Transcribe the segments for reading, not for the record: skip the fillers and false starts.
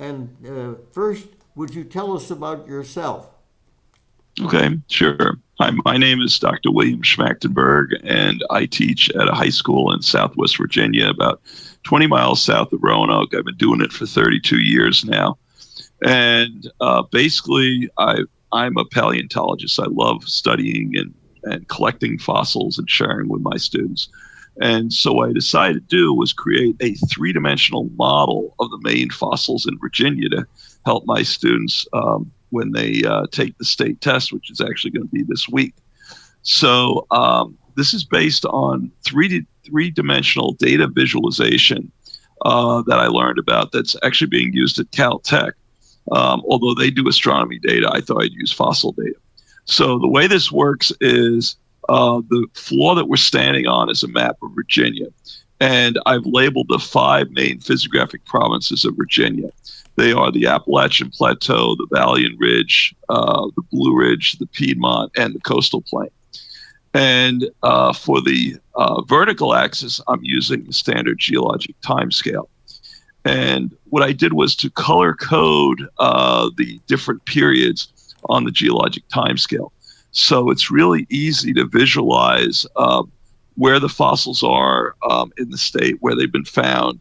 And first, would you tell us about yourself? Okay, sure. Hi, my name is Dr. William Schmachtenberg, and I teach at a high school in Southwest Virginia, about 20 miles south of Roanoke. I've been doing it for 32 years now. And basically, I'm a paleontologist. I love studying and collecting fossils and sharing with my students. And so what I decided to do was create a three-dimensional model of the main fossils in Virginia to help my students when they take the state test, which is actually going to be this week. So this is based on three-dimensional data visualization that I learned about that's actually being used at Caltech. Although they do astronomy data, I thought I'd use fossil data. So the way this works is the floor that we're standing on is a map of Virginia. And I've labeled the five main physiographic provinces of Virginia. They are the Appalachian Plateau, the Valley and Ridge, the Blue Ridge, the Piedmont, and the Coastal Plain. And for the vertical axis, I'm using the standard geologic timescale. And what I did was to color code the different periods on the geologic timescale. So it's really easy to visualize where the fossils are in the state, where they've been found,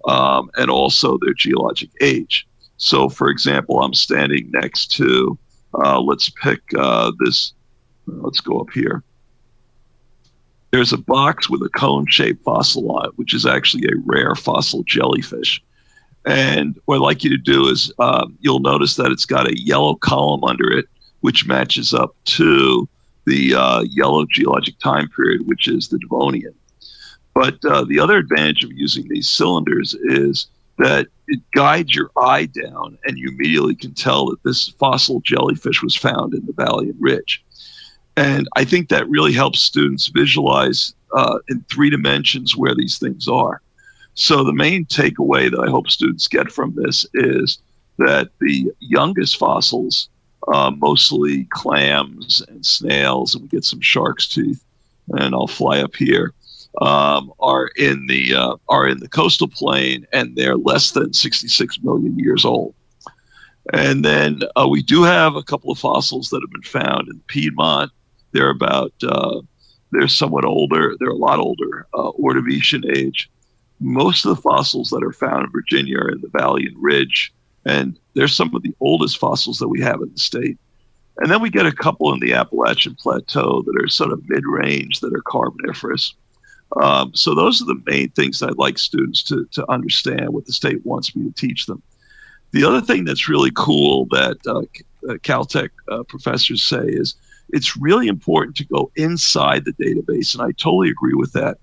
and also their geologic age. So, for example, I'm standing next to, let's pick this, let's go up here. There's a box with a cone-shaped fossil on it, which is actually a rare fossil jellyfish. And what I'd like you to do is you'll notice that it's got a yellow column under it, which matches up to the yellow geologic time period, which is the Devonian. But the other advantage of using these cylinders is that it guides your eye down and you immediately can tell that this fossil jellyfish was found in the Valley and Ridge. And I think that really helps students visualize in three dimensions where these things are. So the main takeaway that I hope students get from this is that the youngest fossils, mostly clams and snails, and we get some shark's teeth, and I'll fly up here, are in the coastal plain, and they're less than 66 million years old. And then we do have a couple of fossils that have been found in Piedmont. They're about they're somewhat older. They're a lot older, Ordovician age. Most of the fossils that are found in Virginia are in the Valley and Ridge, and they're some of the oldest fossils that we have in the state. And then we get a couple in the Appalachian Plateau that are sort of mid-range that are Carboniferous. So those are the main things I'd like students to understand what the state wants me to teach them. The other thing that's really cool that Caltech professors say is it's really important to go inside the database, and I totally agree with that.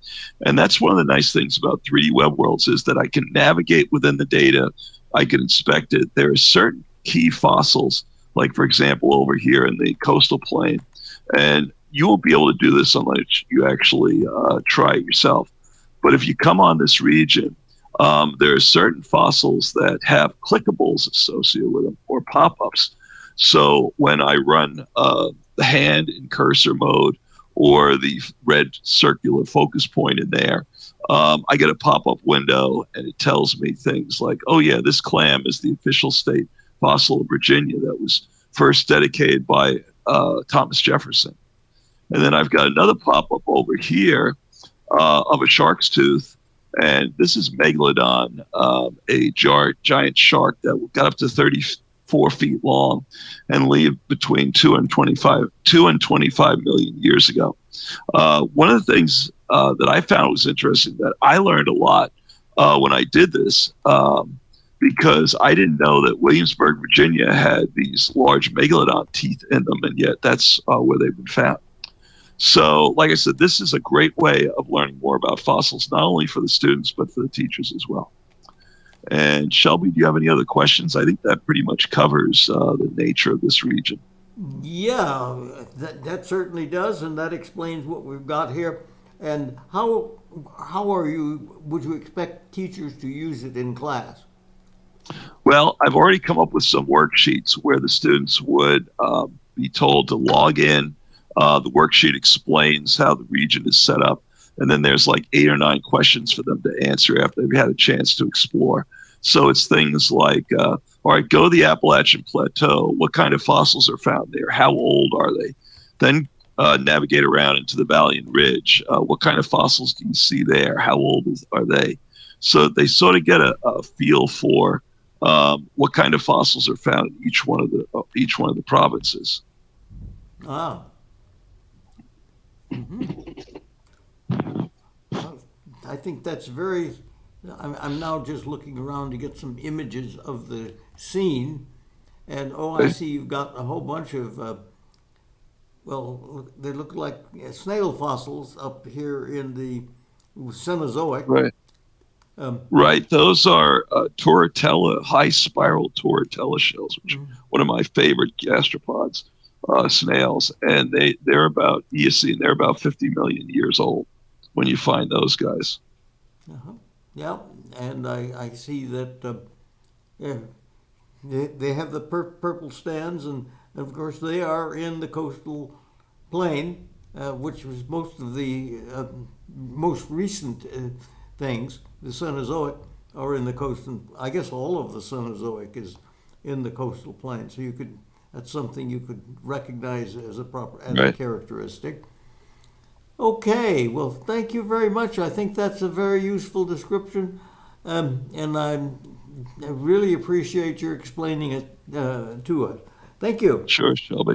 And that's one of the nice things about 3D Web Worlds is that I can navigate within the data, I can inspect it. There are certain key fossils, like for example over here in the coastal plain, and you won't be able to do this unless you actually try it yourself. But if you come on this region, there are certain fossils that have clickables associated with them or pop-ups. So when I run the hand in cursor mode or the red circular focus point in there, I get a pop-up window and it tells me things like, oh yeah, this clam is the official state fossil of Virginia that was first dedicated by Thomas Jefferson. And then I've got another pop-up over here of a shark's tooth. And this is Megalodon, a giant shark that got up to 34 feet long and lived between 2 and 25 million years ago. One of the things that I found was interesting that I learned a lot when I did this because I didn't know that Williamsburg, Virginia had these large Megalodon teeth in them, and yet that's where they've been found. So, like I said, this is a great way of learning more about fossils, not only for the students, but for the teachers as well. And Shelby, do you have any other questions? I think that pretty much covers the nature of this region. Yeah, that certainly does, and that explains what we've got here. And how are you? Would you expect teachers to use it in class? Well, I've already come up with some worksheets where the students would be told to log in. The worksheet explains how the region is set up. And then there's like 8 or 9 questions for them to answer after they've had a chance to explore. So it's things like, all right, go to the Appalachian Plateau. What kind of fossils are found there? How old are they? Then navigate around into the Valley and Ridge. What kind of fossils do you see there? How old are they? So they sort of get a feel for what kind of fossils are found in each one of the provinces. Ah. Well, I think that's very. I'm now just looking around to get some images of the scene, and oh, I Okay? see you've got a whole bunch of. They look like snail fossils up here in the Cenozoic. Right. Um, Right. Those are Torritella, high spiral Torritella shells, which are one of my favorite gastropods, snails. And they're about Eocene, they're about 50 million years old when you find those guys. uh-huh. Yeah, and I see that yeah, they have the purple stands, and of course they are in the coastal plain, which was most of the most recent things. The Cenozoic are in the coastal. I guess all of the Cenozoic is in the coastal plain. So that's something you could recognize as a Right. characteristic. Okay, well, thank you very much. I think that's a very useful description, and I really appreciate your explaining it to us. Thank you. Sure, Shelby.